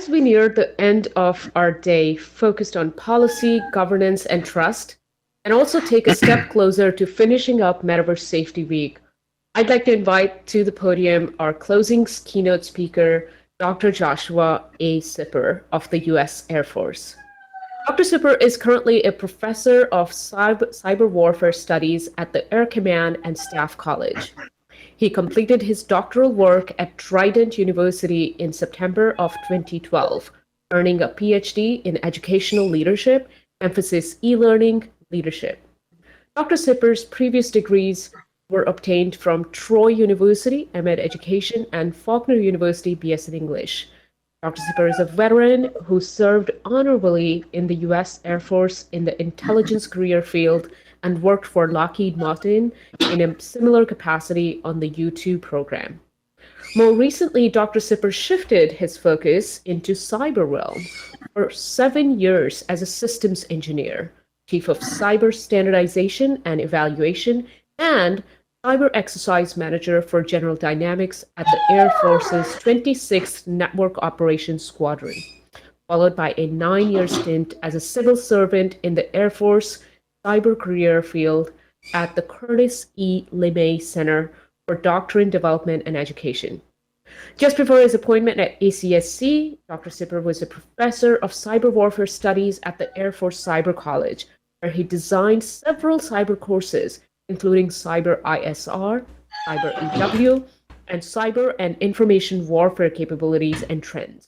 As we near the end of our day focused on policy, governance, and trust, and also take a step closer to finishing up Metaverse Safety Week, I'd like to invite to the podium our closing keynote speaker, Dr. Joshua A. Sipper of the U.S. Air Force. Dr. Sipper is currently a professor of cyber warfare studies at the Air Command and Staff College. He completed his doctoral work at Trident University in September of 2012, earning a PhD in educational leadership, emphasis e-learning leadership. Dr. Sipper's previous degrees were obtained from Troy University, MAd Education, and Faulkner University, BS in English. Dr. Sipper is a veteran who served honorably in the U.S. Air Force in the intelligence career field and worked for Lockheed Martin in a similar capacity on the U-2 program. More recently, Dr. Sipper shifted his focus into cyber realm for 7 years as a systems engineer, chief of cyber standardization and evaluation, and cyber exercise manager for General Dynamics at the Air Force's 26th Network Operations Squadron, followed by a 9-year stint as a civil servant in the Air Force cyber career field at the Curtis E. LeMay Center for Doctrine Development and Education. Just before his appointment at ACSC, Dr. Sipper was a professor of cyber warfare studies at the Air Force Cyber College, where he designed several cyber courses, including Cyber ISR, Cyber EW, and cyber and information warfare capabilities and trends.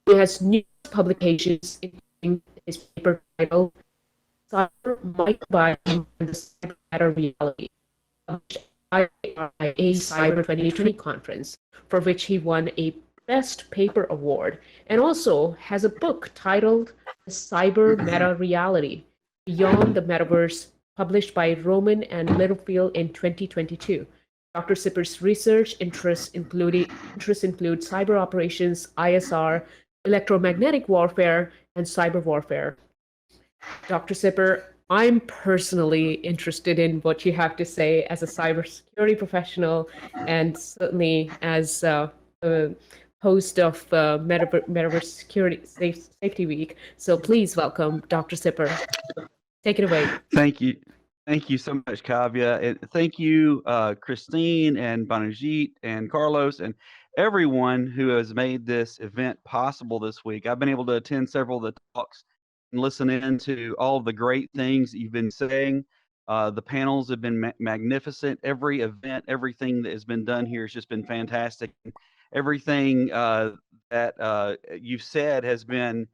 He has numerous publications, including his paper titled Cyber Microbiome and the Cyber Meta Reality, published by a Cyber 2020 conference, for which he won a Best Paper Award, and also has a book titled The Cyber Meta Reality, Beyond the Metaverse, published by Roman and Littlefield in 2022. Dr. Sipper's research interests include cyber operations, ISR, electromagnetic warfare, and cyber warfare. Dr. Sipper, I'm personally interested in what you have to say as a cybersecurity professional and certainly as a host of Metaverse Safety Week. So please welcome Dr. Sipper. Take it away. Thank you. Thank you so much, Kavya. And thank you, Christine and Banajit and Carlos and everyone who has made this event possible this week. I've been able to attend several of the talks and listen in to all of the great things that you've been saying. The panels have been magnificent. Every event, everything that has been done here has just been fantastic. Everything that you've said has been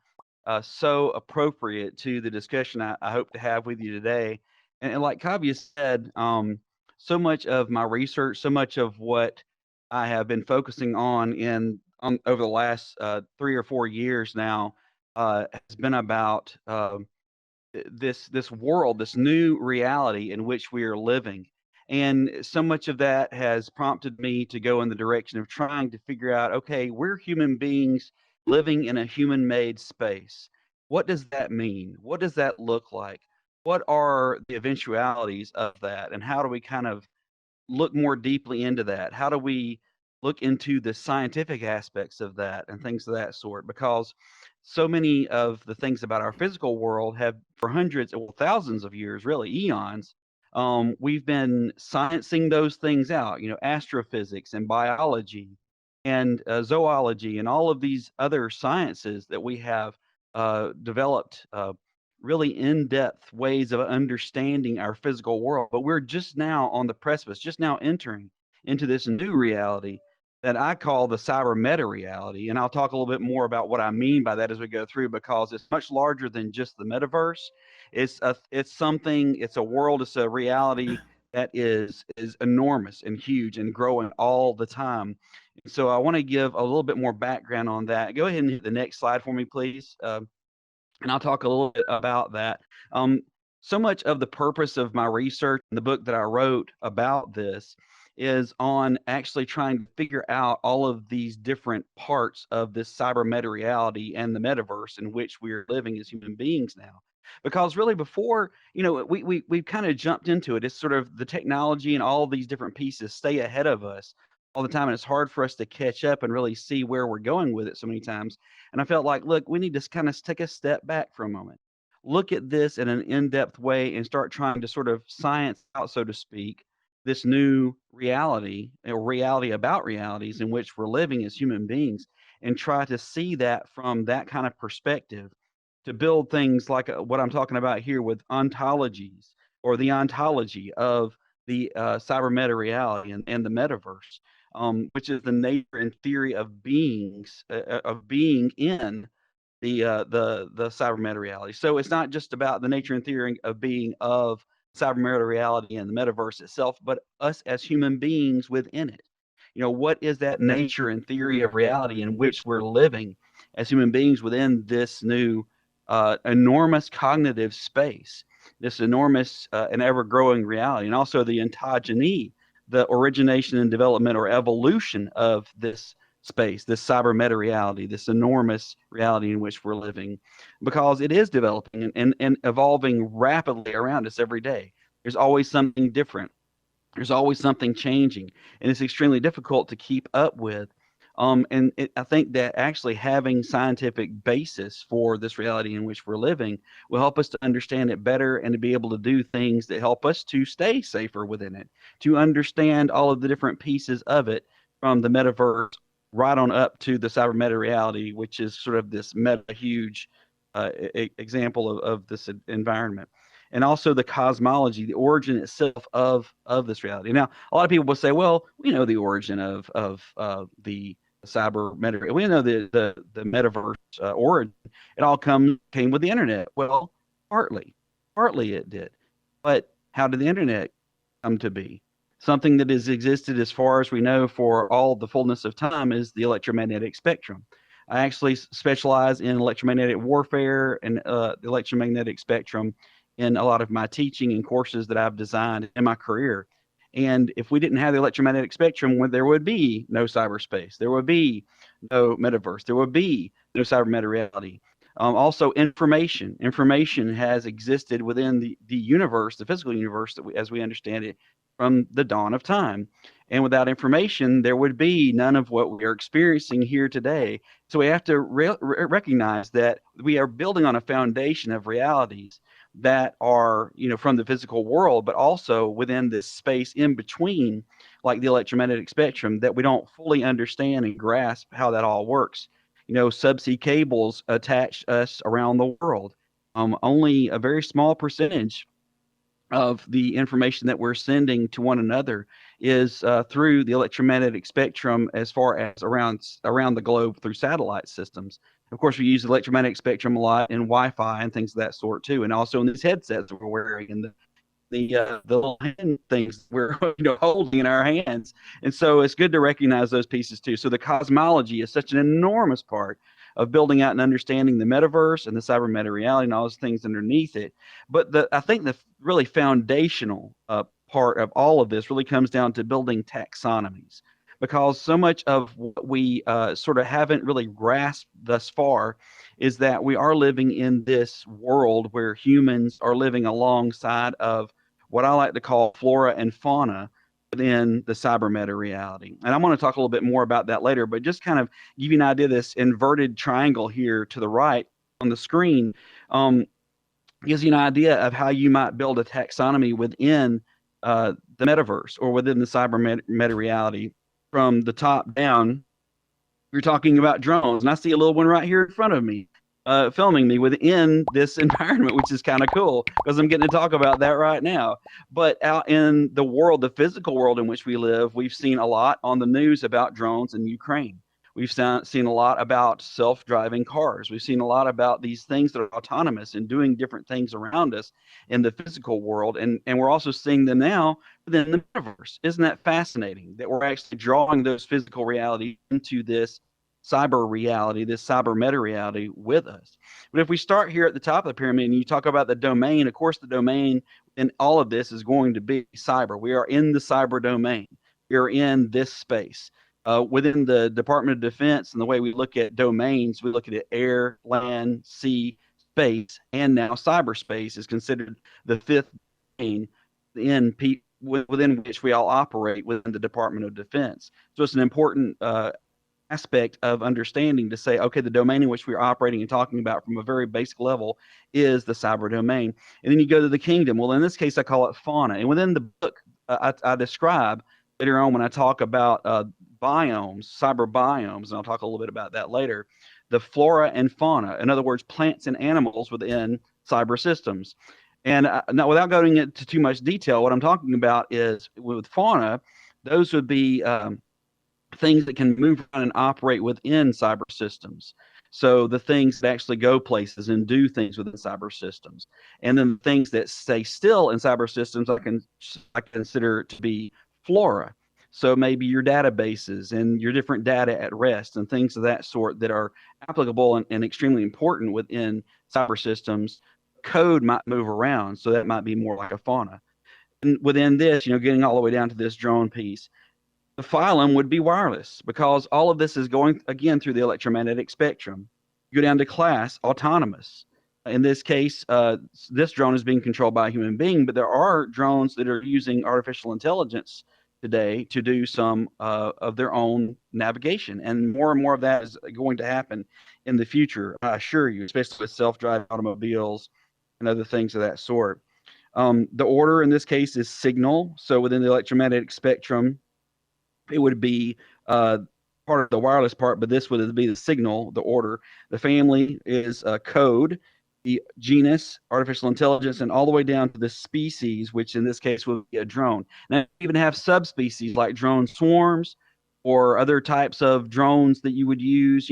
so appropriate to the discussion I hope to have with you today. And like Kavya said, so much of my research, so much of what I have been focusing on over the last 3 or 4 years now has been about this world, this new reality in which we are living. And so much of that has prompted me to go in the direction of trying to figure out, okay, we're human beings living in a human-made space. What does that mean? What does that look like? What are the eventualities of that? And how do we kind of look more deeply into that? How do we look into the scientific aspects of that and things of that sort? Because so many of the things about our physical world have, for hundreds, well, thousands of years, really eons, we've been sciencing those things out, astrophysics and biology and zoology and all of these other sciences that we have developed really in-depth ways of understanding our physical world. But we're just now on the precipice, just now entering into this new reality that I call the cyber meta reality. And I'll talk a little bit more about what I mean by that as we go through, because it's much larger than just the metaverse. It's something, it's a world, it's a reality that is enormous and huge and growing all the time. So I want to give a little bit more background on that. Go ahead and hit the next slide for me, please. And I'll talk a little bit about that. So much of the purpose of my research and the book that I wrote about this is on actually trying to figure out all of these different parts of this cyber meta reality and the metaverse in which we're living as human beings now. Because really before, we've kind of jumped into it. It's sort of the technology and all of these different pieces stay ahead of us. all the time, and it's hard for us to catch up and really see where we're going with it so many times. And I felt like, look, we need to kind of take a step back for a moment, look at this in an in-depth way, and start trying to sort of science out, so to speak, this new reality or reality about realities in which we're living as human beings, and try to see that from that kind of perspective to build things like what I'm talking about here with ontologies, or the ontology of the cyber meta reality and the metaverse, which is the nature and theory of beings of being in the cyber meta reality. So it's not just about the nature and theory of being of cyber meta reality and the metaverse itself, but us as human beings within it. What is that nature and theory of reality in which we're living as human beings within this new enormous cognitive space, this enormous and ever-growing reality, and also the ontogeny, the origination and development or evolution of this space, this cyber meta reality, this enormous reality in which we're living, because it is developing and evolving rapidly around us every day. There's always something different. There's always something changing, and it's extremely difficult to keep up with. I think that actually having scientific basis for this reality in which we're living will help us to understand it better and to be able to do things that help us to stay safer within it, to understand all of the different pieces of it, from the metaverse right on up to the cyber meta reality, which is sort of this meta huge example of this environment. And also the cosmology, the origin itself of this reality. Now, a lot of people will say, "Well, we know the origin of the cyber meta. We know the metaverse origin. It all came with the internet." Well, partly it did, but how did the internet come to be? Something that has existed, as far as we know, for all the fullness of time is the electromagnetic spectrum. I actually specialize in electromagnetic warfare and the electromagnetic spectrum in a lot of my teaching and courses that I've designed in my career. And if we didn't have the electromagnetic spectrum, there would be no cyberspace, there would be no metaverse, there would be no cyber meta reality. Also, information has existed within the universe, the physical universe as we understand it, from the dawn of time. And without information, there would be none of what we are experiencing here today. So we have to recognize that we are building on a foundation of realities that are, from the physical world, but also within this space in between, like the electromagnetic spectrum, that we don't fully understand and grasp how that all works. Subsea cables attach us around the world. Only a very small percentage of the information that we're sending to one another is through the electromagnetic spectrum, as far as around the globe through satellite systems. Of course, we use the electromagnetic spectrum a lot in Wi-Fi and things of that sort too, and also in these headsets that we're wearing and the little hand things we're holding in our hands. And so it's good to recognize those pieces too. So the cosmology is such an enormous part of building out and understanding the metaverse and the cyber meta reality and all those things underneath it. But I think the really foundational part of all of this really comes down to building taxonomies, because so much of what we sort of haven't really grasped thus far is that we are living in this world where humans are living alongside of what I like to call flora and fauna within the cyber meta reality. And I'm going to talk a little bit more about that later, but just kind of give you an idea, this inverted triangle here to the right on the screen gives you an idea of how you might build a taxonomy within the metaverse or within the cyber meta reality. From the top down, you're talking about drones, and I see a little one right here in front of me filming me within this environment, which is kind of cool because I'm getting to talk about that right now. But out in the world, the physical world in which we live, we've seen a lot on the news about drones in Ukraine. We've seen a lot about self-driving cars. We've seen a lot about these things that are autonomous and doing different things around us in the physical world. And we're also seeing them now within the metaverse. Isn't that fascinating that we're actually drawing those physical realities into this cyber reality, this cyber meta reality with us? But if we start here at the top of the pyramid and you talk about the domain, of course, the domain in all of this is going to be cyber. We are in the cyber domain. We are in this space. Within the Department of Defense and the way we look at domains, we look at it: air, land, sea, space, and now cyberspace is considered the fifth domain in within which we all operate within the Department of Defense. So it's an important aspect of understanding to say, okay, the domain in which we're operating and talking about from a very basic level is the cyber domain. And then you go to the kingdom. Well, in this case, I call it fauna. And within the book, I describe later on when I talk about biomes, cyber biomes, and I'll talk a little bit about that later, the flora and fauna, in other words, plants and animals within cyber systems. And now, without going into too much detail, what I'm talking about is with fauna, those would be things that can move around and operate within cyber systems. So the things that actually go places and do things within cyber systems, and then things that stay still in cyber systems, I consider to be flora. So maybe your databases and your different data at rest and things of that sort that are applicable and extremely important within cyber systems. Code might move around, so that might be more like a fauna. And within this, getting all the way down to this drone piece, the phylum would be wireless because all of this is going, again, through the electromagnetic spectrum. You go down to class, autonomous. In this case, this drone is being controlled by a human being, but there are drones that are using artificial intelligence today to do some of their own navigation. And more of that is going to happen in the future, I assure you, especially with self-driving automobiles and other things of that sort. The order in this case is signal. So within the electromagnetic spectrum, it would be part of the wireless part, but this would be the signal, the order. The family is code, the genus, artificial intelligence, and all the way down to the species, which in this case would be a drone. Now, you even have subspecies like drone swarms or other types of drones that you would use,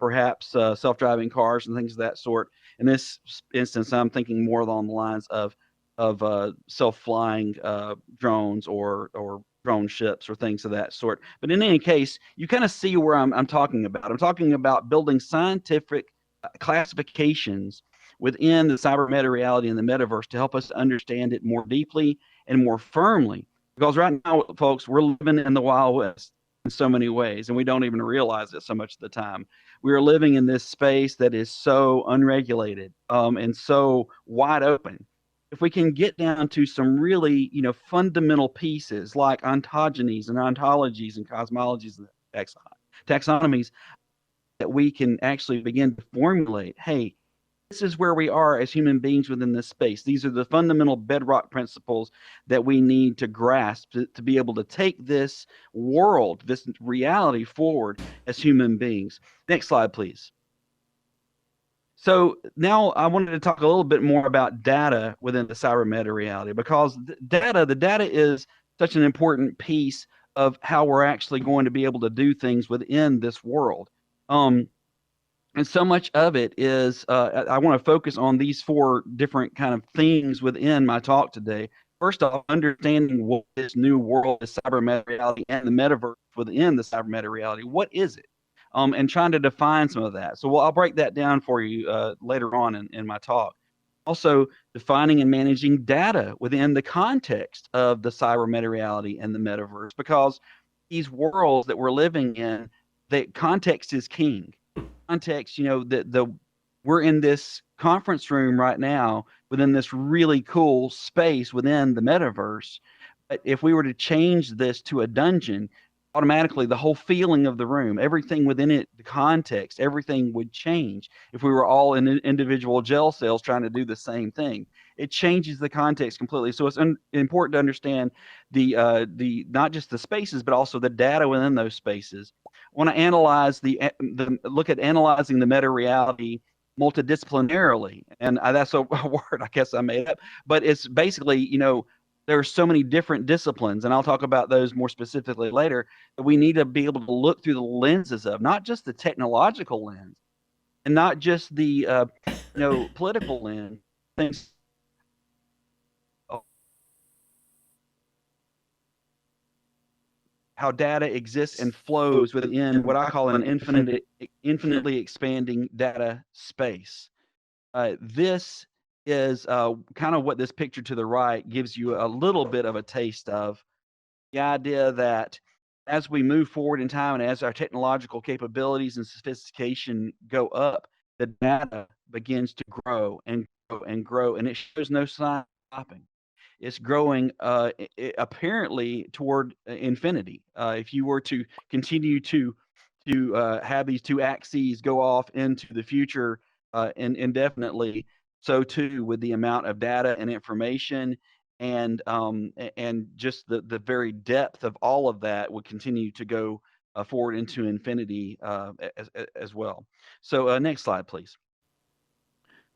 perhaps self-driving cars and things of that sort. In this instance, I'm thinking more along the lines of self-flying drones or drone ships or things of that sort. But in any case, you kind of see where I'm talking about. I'm talking about building scientific classifications within the cyber meta reality and the metaverse to help us understand it more deeply and more firmly. Because right now, folks, we're living in the Wild West in so many ways, and we don't even realize it so much of the time. We are living in this space that is so unregulated and so wide open. If we can get down to some really, fundamental pieces like ontogenies and ontologies and cosmologies and taxonomies, that we can actually begin to formulate, hey, this is where we are as human beings within this space. These are the fundamental bedrock principles that we need to grasp to be able to take this world, this reality forward as human beings. Next slide, please. So now I wanted to talk a little bit more about data within the cyber meta reality, because the data is such an important piece of how we're actually going to be able to do things within this world. And so much of it is, I want to focus on these four different kind of things within my talk today. First off, understanding what this new world is, cyber meta reality, and the metaverse within the cyber meta reality. What is it? And trying to define some of that. So I'll break that down for you later on in my talk. Also, defining and managing data within the context of the cyber meta reality and the metaverse, because these worlds that we're living in, the context is king. Context, we're in this conference room right now within this really cool space within the metaverse. But if we were to change this to a dungeon, automatically the whole feeling of the room, everything within it, the context, everything would change. If we were all in individual jail cells trying to do the same thing, it changes the context completely. So it's important to understand the not just the spaces, but also the data within those spaces. I want to analyze look at analyzing the meta reality multidisciplinarily, and that's a word I guess I made up, but it's basically, there are so many different disciplines, and I'll talk about those more specifically later, that we need to be able to look through the lenses of, not just the technological lens and not just the political lens, things, how data exists and flows within what I call an infinitely expanding data space. This is kind of what this picture to the right gives you a little bit of a taste of. The idea that as we move forward in time and as our technological capabilities and sophistication go up, the data begins to grow and grow and grow, and it shows no sign of stopping. it's growing apparently toward infinity. If you were to continue to have these two axes go off into the future indefinitely, so too with the amount of data and information and just the very depth of all of that would continue to go forward into infinity as well. So next slide, please.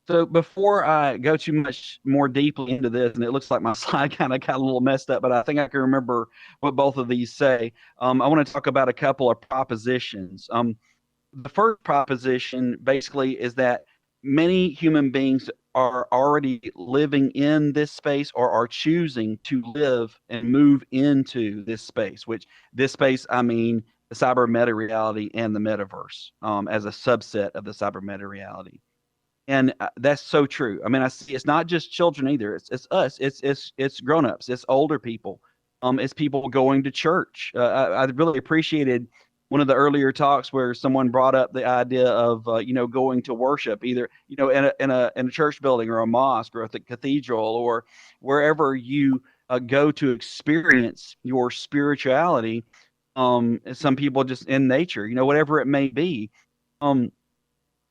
So before I go too much more deeply into this, and it looks like my slide kind of got a little messed up, but I think I can remember what both of these say. I want to talk about a couple of propositions. The first proposition basically is that many human beings are already living in this space or are choosing to live and move into this space, which this space, I mean, the cyber meta reality and the metaverse as a subset of the cyber meta reality. And that's so true. I mean, I see it's not just children either. It's us. It's grown-ups. It's older people. It's people going to church. I really appreciated one of the earlier talks where someone brought up the idea of going to worship either in a church building or a mosque or at the cathedral or wherever you go to experience your spirituality. Some people just in nature, whatever it may be. Um,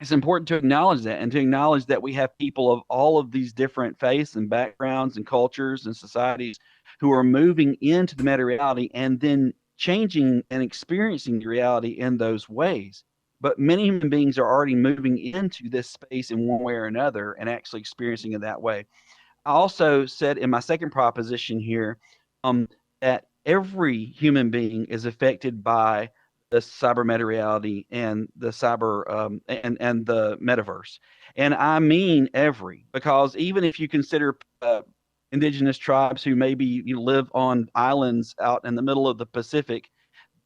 it's important to acknowledge that and to acknowledge that we have people of all of these different faiths and backgrounds and cultures and societies who are moving into the meta reality and then changing and experiencing the reality in those ways. But many human beings are already moving into this space in one way or another and actually experiencing it that way. I also said in my second proposition here that every human being is affected by the cyber meta reality and the cyber and the metaverse. And I mean every, because even if you consider indigenous tribes who maybe live on islands out in the middle of the Pacific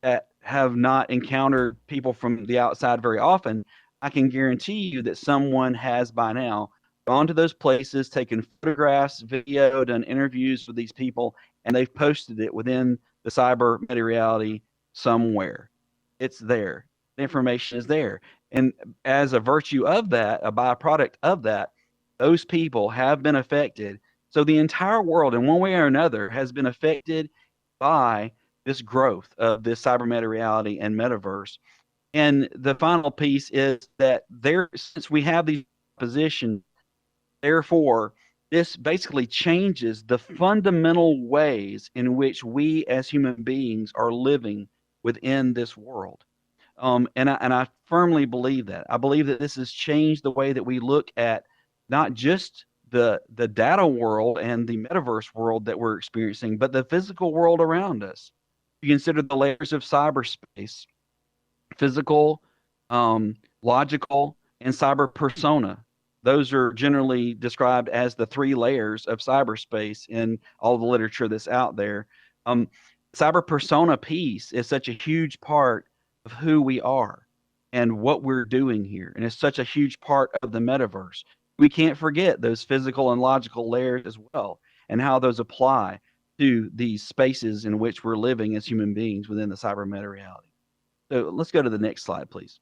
that have not encountered people from the outside very often, I can guarantee you that someone has by now gone to those places, taken photographs, video, done interviews with these people, and they've posted it within the cyber meta reality somewhere. It's there. The information is there. And as a virtue of that, a byproduct of that, those people have been affected. So the entire world, in one way or another, has been affected by this growth of this cyber meta reality and metaverse. And the final piece is that since we have these positions, therefore, this basically changes the fundamental ways in which we as human beings are living within this world. And I firmly believe that. I believe that this has changed the way that we look at not just the data world and the metaverse world that we're experiencing, but the physical world around us. You consider the layers of cyberspace: physical, logical, and cyber persona. Those are generally described as the three layers of cyberspace in all the literature that's out there. Um, Cyber persona piece is such a huge part of who we are and what we're doing here. And it's such a huge part of the metaverse. We can't forget those physical and logical layers as well and how those apply to these spaces in which we're living as human beings within the cyber meta reality. So let's go to the next slide, please.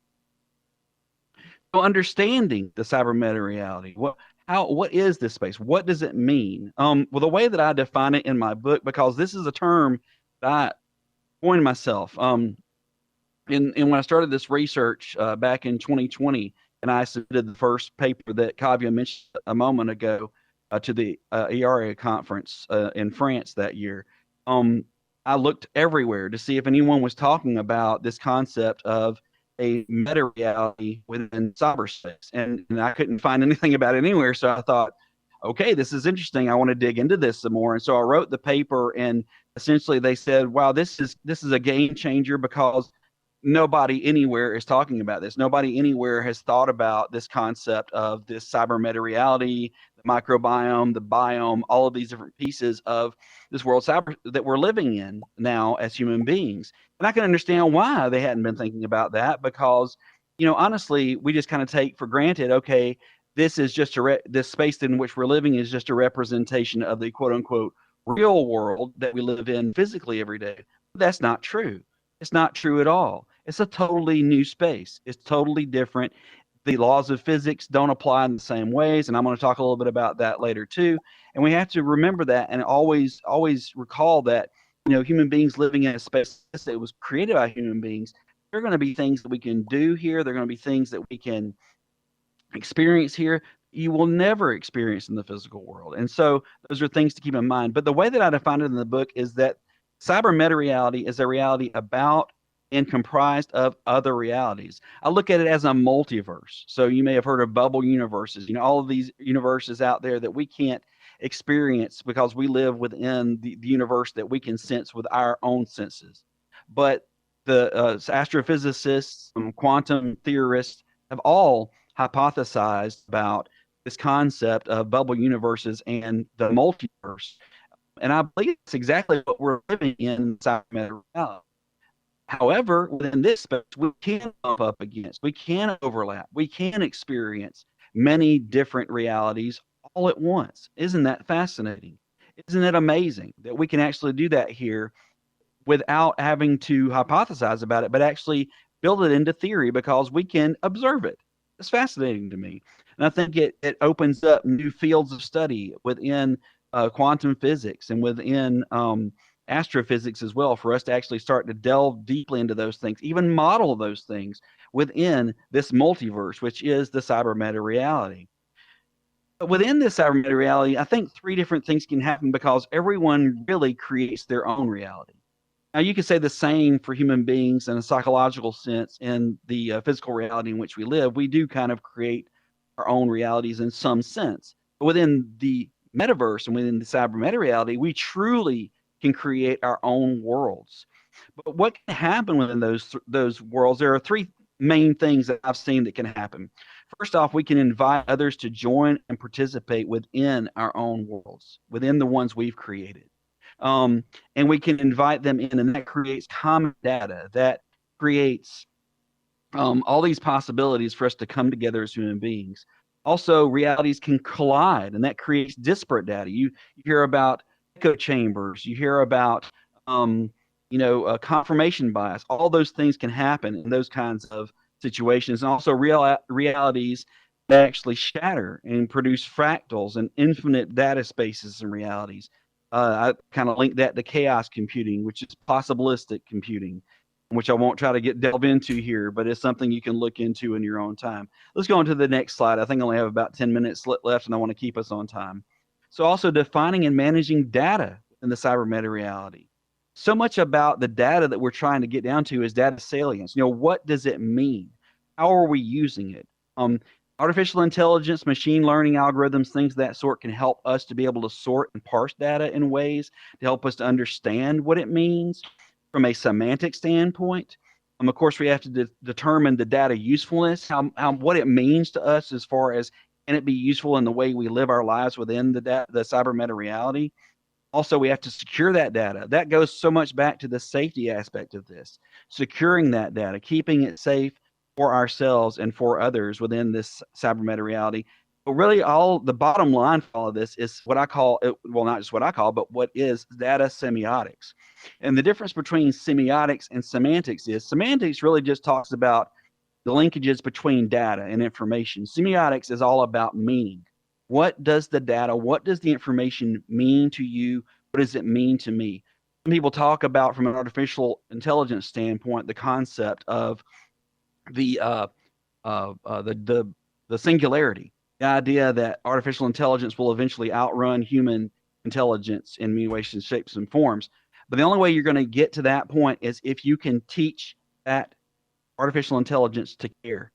So understanding the cyber meta reality, what is this space? What does it mean? Well, the way that I define it in my book, because this is a term that I coined myself. And when I started this research back in 2020, and I submitted the first paper that Kavya mentioned a moment ago to the ERA conference in France that year, I looked everywhere to see if anyone was talking about this concept of a meta reality within cyberspace, and I couldn't find anything about it anywhere. So I thought, okay, this is interesting. I want to dig into this some more. And so I wrote the paper, and essentially they said, wow, this is a game changer because nobody anywhere is talking about this. Nobody anywhere has thought about this concept of this cyber meta reality, the microbiome, the biome, all of these different pieces of this world cyber that we're living in now as human beings. And I can understand why they hadn't been thinking about that because, honestly, we just kind of take for granted, okay, this is just this space in which we're living is just a representation of the quote unquote real world that we live in physically every day. But that's not true. It's not true at all. It's a totally new space. It's totally different. the laws of physics don't apply in the same ways, and I'm going to talk a little bit about that later too. And we have to remember that and always recall that, human beings living in a space that was created by human beings, there are going to be things that we can do here. There are going to be things that we can experience here you will never experience in the physical world. And so those are things to keep in mind. But the way that I define it in the book is that cyber meta reality is a reality about and comprised of other realities. I look at it as a multiverse. So you may have heard of bubble universes, all of these universes out there that we can't experience because we live within the universe that we can sense with our own senses. But the astrophysicists, quantum theorists have all hypothesized about this concept of bubble universes and the multiverse. And I believe it's exactly what we're living in cyber meta reality. However, within this space, we can bump up against, we can overlap, we can experience many different realities all at once. Isn't that fascinating? Isn't it amazing that we can actually do that here without having to hypothesize about it, but actually build it into theory because we can observe it? It's fascinating to me. And I think it opens up new fields of study within quantum physics and within astrophysics as well, for us to actually start to delve deeply into those things, even model those things within this multiverse, which is the cyber meta reality. But within this cyber meta reality, I think three different things can happen because everyone really creates their own reality. Now, you could say the same for human beings in a psychological sense. In the physical reality in which we live, we do kind of create our own realities in some sense. But within the metaverse and within the cyber meta reality, we truly can create our own worlds. But what can happen within those worlds? There are three main things that I've seen that can happen. First off, we can invite others to join and participate within our own worlds, within the ones we've created. And we can invite them in, and that creates common data. That creates all these possibilities for us to come together as human beings. Also, realities can collide, and that creates disparate data. You hear about echo chambers. You hear about confirmation bias. All those things can happen in those kinds of situations, and also realities that actually shatter and produce fractals and infinite data spaces and realities. I kind of link that to chaos computing, which is possibilistic computing, which I won't try to delve into here, but it's something you can look into in your own time. Let's go on to the next slide. I think I only have about 10 minutes left, and I want to keep us on time. So also defining and managing data in the cyber meta reality. So much about the data that we're trying to get down to is data salience. What does it mean? How are we using it? Artificial intelligence, machine learning algorithms, things of that sort can help us to be able to sort and parse data in ways to help us to understand what it means from a semantic standpoint. Of course, we have to determine the data usefulness, what it means to us as far as can it be useful in the way we live our lives within the cyber meta reality. Also, we have to secure that data. That goes so much back to the safety aspect of this, securing that data, keeping it safe for ourselves and for others within this cyber meta reality. But really, the bottom line for all of this is what I call, well, not just what I call, but what is data semiotics. And the difference between semiotics and semantics is semantics really just talks about the linkages between data and information. Semiotics is all about meaning. What does the data, what does the information mean to you? What does it mean to me? Some people talk about, from an artificial intelligence standpoint, the concept of the singularity, the idea that artificial intelligence will eventually outrun human intelligence in many ways, shapes, and forms. But the only way you're going to get to that point is if you can teach that artificial intelligence to care,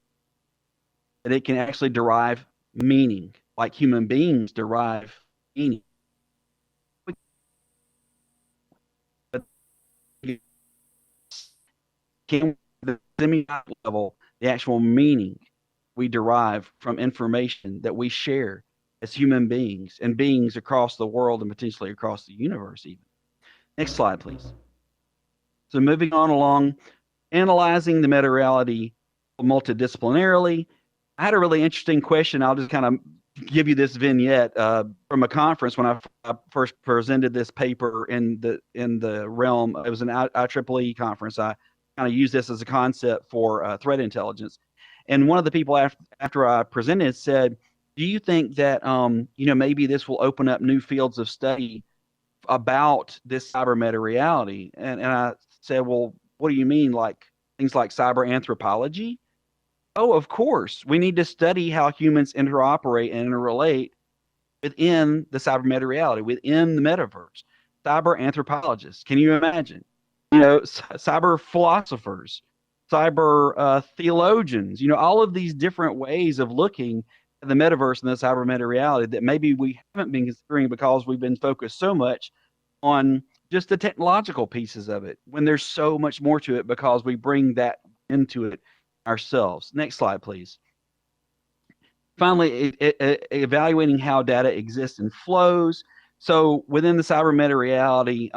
that it can actually derive meaning, like human beings derive meaning. Can the semiotic level, the actual meaning we derive from information that we share as human beings and beings across the world and potentially across the universe even. Next slide, please. So moving on along, analyzing the meta-reality multidisciplinarily. I had a really interesting question. I'll just kind of give you this vignette from a conference when I first presented this paper in the realm. It was an IEEE conference. I kind of used this as a concept for threat intelligence. And one of the people after I presented said, do you think that, maybe this will open up new fields of study about this cyber meta reality? And I said, well, what do you mean? Like things like cyber anthropology? Oh, of course. We need to study how humans interoperate and interrelate within the cyber meta reality, within the metaverse. Cyber anthropologists, can you imagine? Cyber philosophers, cyber theologians, all of these different ways of looking at the metaverse and the cyber meta reality that maybe we haven't been considering because we've been focused so much on just the technological pieces of it when there's so much more to it because we bring that into it ourselves. Next slide, please. Finally, evaluating how data exists and flows. So within the cyber meta reality,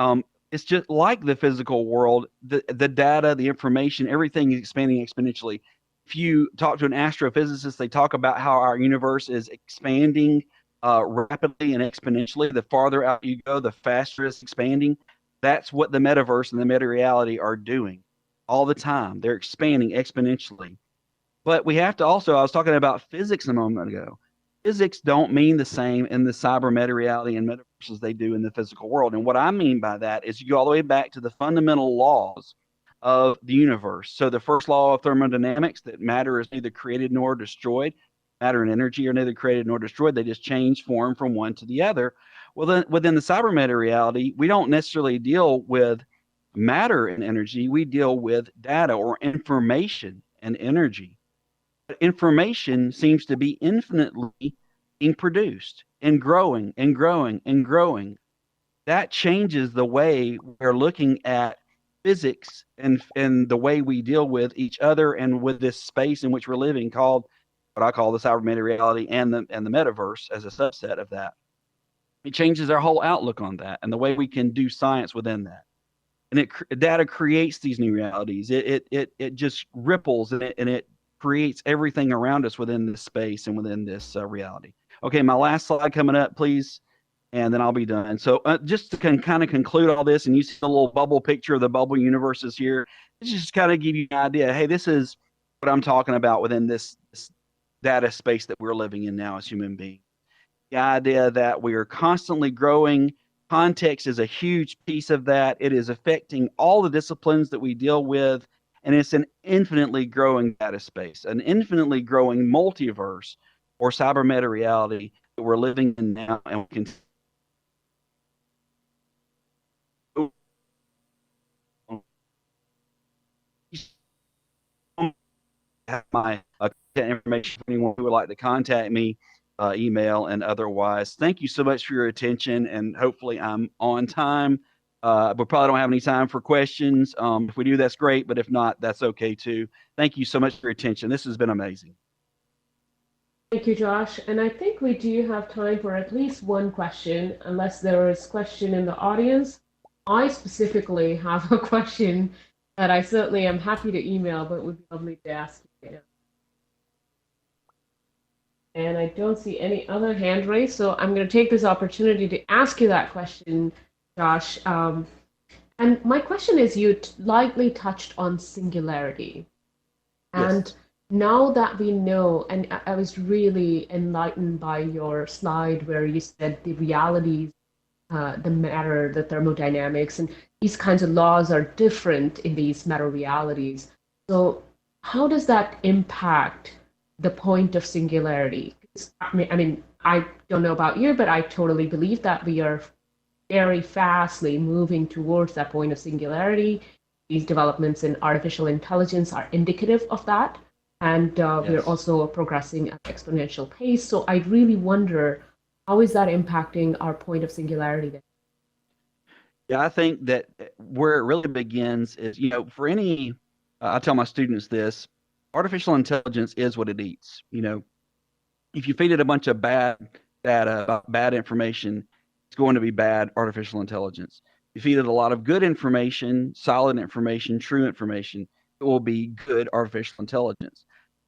it's just like the physical world. The data, the information, everything is expanding exponentially. If you talk to an astrophysicist, they talk about how our universe is expanding rapidly and exponentially. The farther out you go, the faster it's expanding. That's what the metaverse and the meta reality are doing all the time. They're expanding exponentially. But we have to also, I was talking about physics a moment ago. Physics don't mean the same in the cyber meta reality and metaverse as they do in the physical world. And what I mean by that is you go all the way back to the fundamental laws of the universe. So the first law of thermodynamics, that matter is neither created nor destroyed. Matter and energy are neither created nor destroyed. They just change form from one to the other. Well, then within the cyber meta reality, we don't necessarily deal with matter and energy. We deal with data or information and energy. Information seems to be infinitely being produced and growing and growing and growing. That changes the way we're looking at physics and the way we deal with each other and with this space in which we're living, called what I call the cyber meta reality and the metaverse as a subset of that. It changes our whole outlook on that and the way we can do science within that. And data creates these new realities. It just ripples and it creates everything around us within this space and within this reality. Okay, my last slide coming up, please, and then I'll be done. So just to kind of conclude all this, and you see the little bubble picture of the bubble universes here, just kind of give you an idea. Hey, this is what I'm talking about within this data space that we're living in now as human beings. The idea that we are constantly growing. Context is a huge piece of that. It is affecting all the disciplines that we deal with. And it's an infinitely growing data space, an infinitely growing multiverse or cyber meta reality that we're living in now. And we can have my information for anyone who would like to contact me, email and otherwise. Thank you so much for your attention, and hopefully I'm on time. We probably don't have any time for questions. If we do, that's great, but if not, that's okay too. Thank you so much for your attention. This has been amazing. Thank you, Josh. And I think we do have time for at least one question, unless there is a question in the audience. I specifically have a question that I certainly am happy to email, but would be lovely to ask you. And I don't see any other hand raised, so I'm going to take this opportunity to ask you that question, Josh. And my question is, you lightly touched on singularity. And Yes. now that we know, and I was really enlightened by your slide where you said the realities, the matter, the thermodynamics, and these kinds of laws are different in these matter realities. So how does that impact the point of singularity? I mean, I don't know about you, but I totally believe that we are very fastly moving towards that point of singularity. These developments in artificial intelligence are indicative of that. And we're Yes. also progressing at an exponential pace. So I really wonder, how is that impacting our point of singularity then? Yeah, I think that where it really begins is, for any, I tell my students this, artificial intelligence is what it eats. If you feed it a bunch of bad data, bad information, it's going to be bad artificial intelligence. If you feed it a lot of good information, solid information, true information, it will be good artificial intelligence.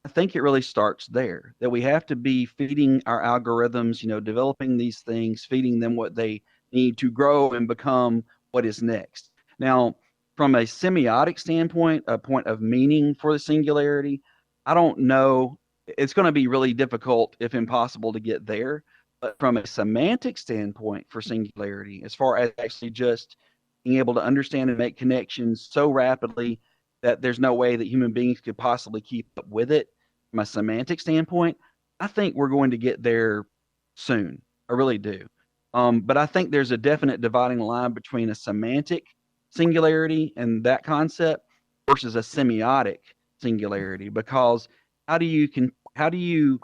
I think it really starts there, that we have to be feeding our algorithms, developing these things, feeding them what they need to grow and become what is next. Now, from a semiotic standpoint, a point of meaning for the singularity, I don't know. It's going to be really difficult, if impossible, to get there. But from a semantic standpoint for singularity, as far as actually just being able to understand and make connections so rapidly that there's no way that human beings could possibly keep up with it, from a semantic standpoint, I think we're going to get there soon. I really do. But I think there's a definite dividing line between a semantic singularity and that concept versus a semiotic singularity, because how do you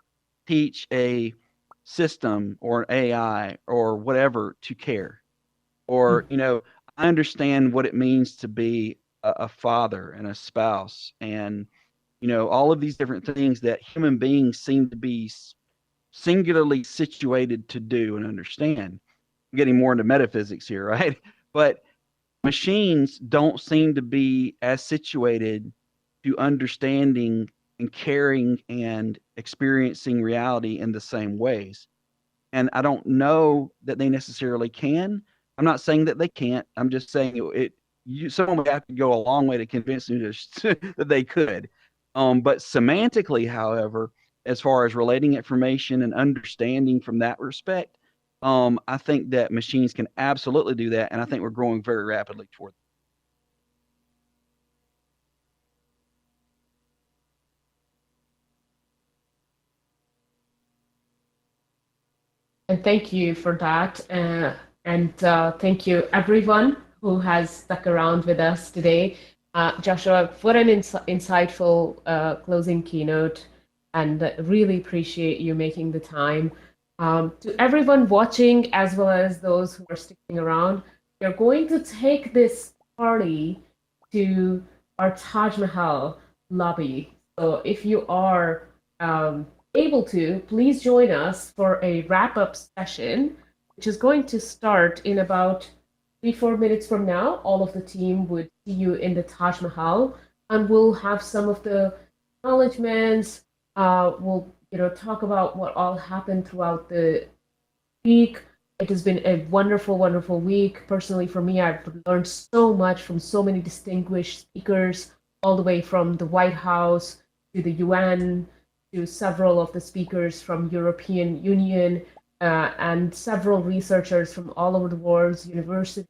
teach a system or an AI or whatever to care? Or, I understand what it means to be a father and a spouse, and all of these different things that human beings seem to be singularly situated to do and understand. I'm getting more into metaphysics here, right? But machines don't seem to be as situated to understanding and caring and experiencing reality in the same ways. And I don't know that they necessarily can. I'm not saying that they can't. I'm just saying someone would have to go a long way to convince me that they could. But semantically, however, as far as relating information and understanding from that respect, I think that machines can absolutely do that, and I think we're growing very rapidly toward. And thank you for that. And thank you, everyone who has stuck around with us today. Joshua, what an insightful closing keynote, and really appreciate you making the time. To everyone watching, as well as those who are sticking around, we're going to take this party to our Taj Mahal lobby. So if you are able to, please join us for a wrap-up session, which is going to start in about 3-4 minutes from now. All of the team would see you in the Taj Mahal, and we'll have some of the acknowledgements. We'll talk about what all happened throughout the week. It has been a wonderful, wonderful week. Personally, for me, I've learned so much from so many distinguished speakers, all the way from the White House to the UN, to several of the speakers from European Union, and several researchers from all over the world's universities.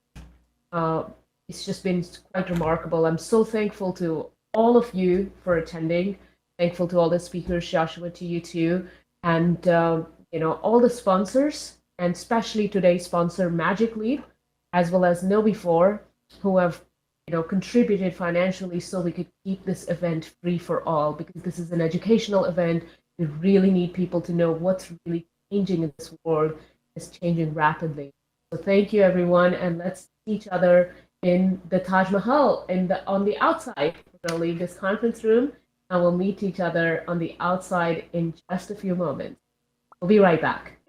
It's just been quite remarkable. I'm so thankful to all of you for attending. Thankful to all the speakers, Joshua, to you too, and all the sponsors, and especially today's sponsor, Magic Leap, as well as KnowBe4, who have contributed financially so we could keep this event free for all, because this is an educational event. We really need people to know what's really changing in this world. It's changing rapidly. So thank you, everyone, and let's see each other in the Taj Mahal on the outside. We're going to leave this conference room, and we'll meet each other on the outside in just a few moments. We'll be right back.